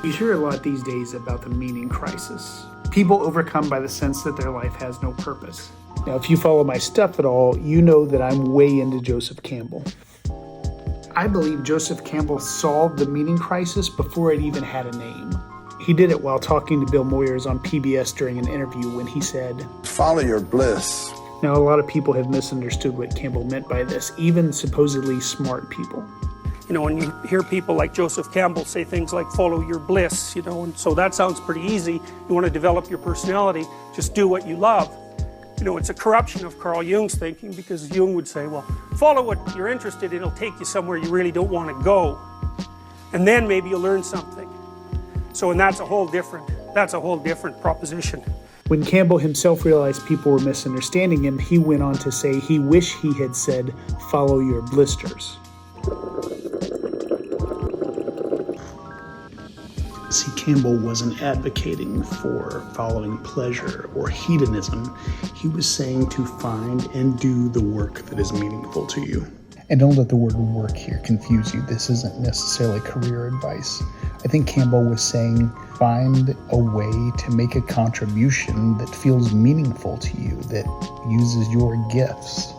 You hear a lot these days about the meaning crisis. People overcome by the sense that their life has no purpose. Now, if you follow my stuff at all, you know that I'm way into Joseph Campbell. I believe Joseph Campbell solved the meaning crisis before it even had a name. He did it while talking to Bill Moyers on PBS during an interview when he said, "Follow your bliss." Now, a lot of people have misunderstood what Campbell meant by this, even supposedly smart people. You know, when you hear people like Joseph Campbell say things like follow your bliss, you know, and so that sounds pretty easy. You want to develop your personality, just do what you love. You know, it's a corruption of Carl Jung's thinking, because Jung would say, well, follow what you're interested in, it'll take you somewhere you really don't want to go. And then maybe you'll learn something. So, and that's a whole different proposition. When Campbell himself realized people were misunderstanding him, he went on to say he wished he had said, follow your blisters. See, Campbell wasn't advocating for following pleasure or hedonism. He was saying to find and do the work that is meaningful to you. And don't let the word work here confuse you. This isn't necessarily career advice. I think Campbell was saying find a way to make a contribution that feels meaningful to you, that uses your gifts.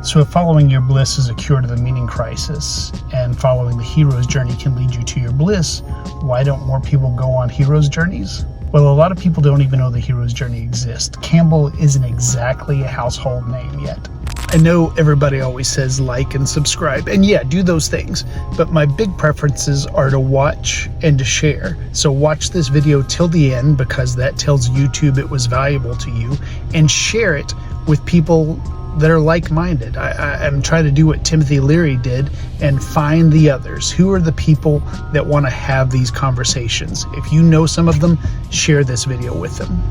So if following your bliss is a cure to the meaning crisis, and following the hero's journey can lead you to your bliss, why don't more people go on hero's journeys? Well, a lot of people don't even know the hero's journey exists. Campbell isn't exactly a household name yet. I know everybody always says like and subscribe, and yeah, do those things, but my big preferences are to watch and to share. So watch this video till the end, because that tells YouTube it was valuable to you, and share it with people that are like-minded. I'm trying to do what Timothy Leary did and find the others. Who are the people that want to have these conversations? If you know some of them, share this video with them.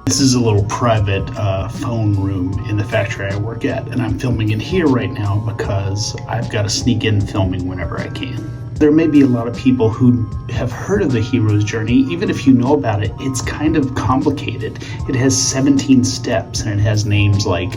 This is a little private phone room in the factory I work at, and I'm filming in here right now because I've got to sneak in filming whenever I can. There may be a lot of people who have heard of the hero's journey. Even if you know about it, it's kind of complicated. It has 17 steps, and it has names like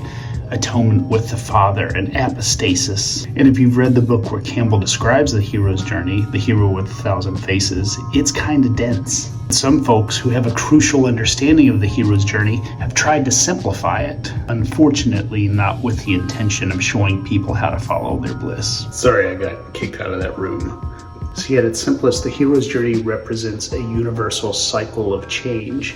atonement with the Father and apostasis. And if you've read the book where Campbell describes the hero's journey, The Hero with 1,000 Faces, it's kind of dense. Some folks who have a crucial understanding of the hero's journey have tried to simplify it, unfortunately not with the intention of showing people how to follow their bliss. Sorry I got kicked out of that room. See, at its simplest, the hero's journey represents a universal cycle of change.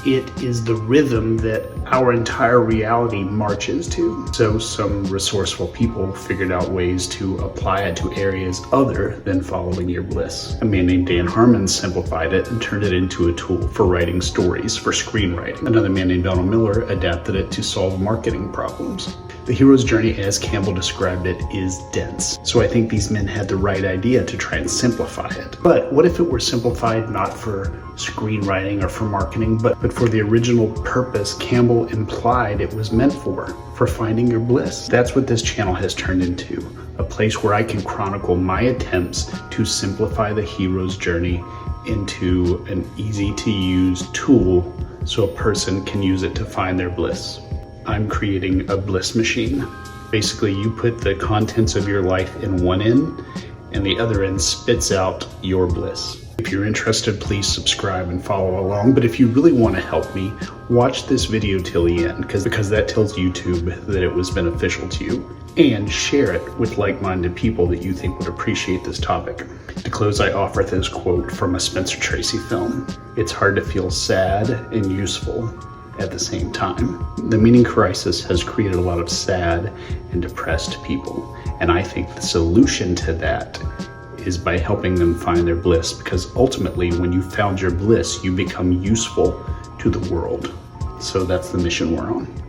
It is the rhythm that our entire reality marches to. So some resourceful people figured out ways to apply it to areas other than following your bliss. A man named Dan Harmon simplified it and turned it into a tool for writing stories, for screenwriting. Another man named Donald Miller adapted it to solve marketing problems. The hero's journey, as Campbell described it, is dense. So I think these men had the right idea to try and simplify it. But what if it were simplified not for screenwriting or for marketing, but for the original purpose Campbell implied it was meant for finding your bliss? That's what this channel has turned into, a place where I can chronicle my attempts to simplify the hero's journey into an easy-to-use tool so a person can use it to find their bliss. I'm creating a bliss machine. Basically, you put the contents of your life in one end, and the other end spits out your bliss. If you're interested, please subscribe and follow along. But if you really want to help me, watch this video till the end, because that tells YouTube that it was beneficial to you. And share it with like-minded people that you think would appreciate this topic. To close, I offer this quote from a Spencer Tracy film. It's hard to feel sad and useful at the same time. The meaning crisis has created a lot of sad and depressed people. And I think the solution to that is by helping them find their bliss, because ultimately when you found your bliss, you become useful to the world. So that's the mission we're on.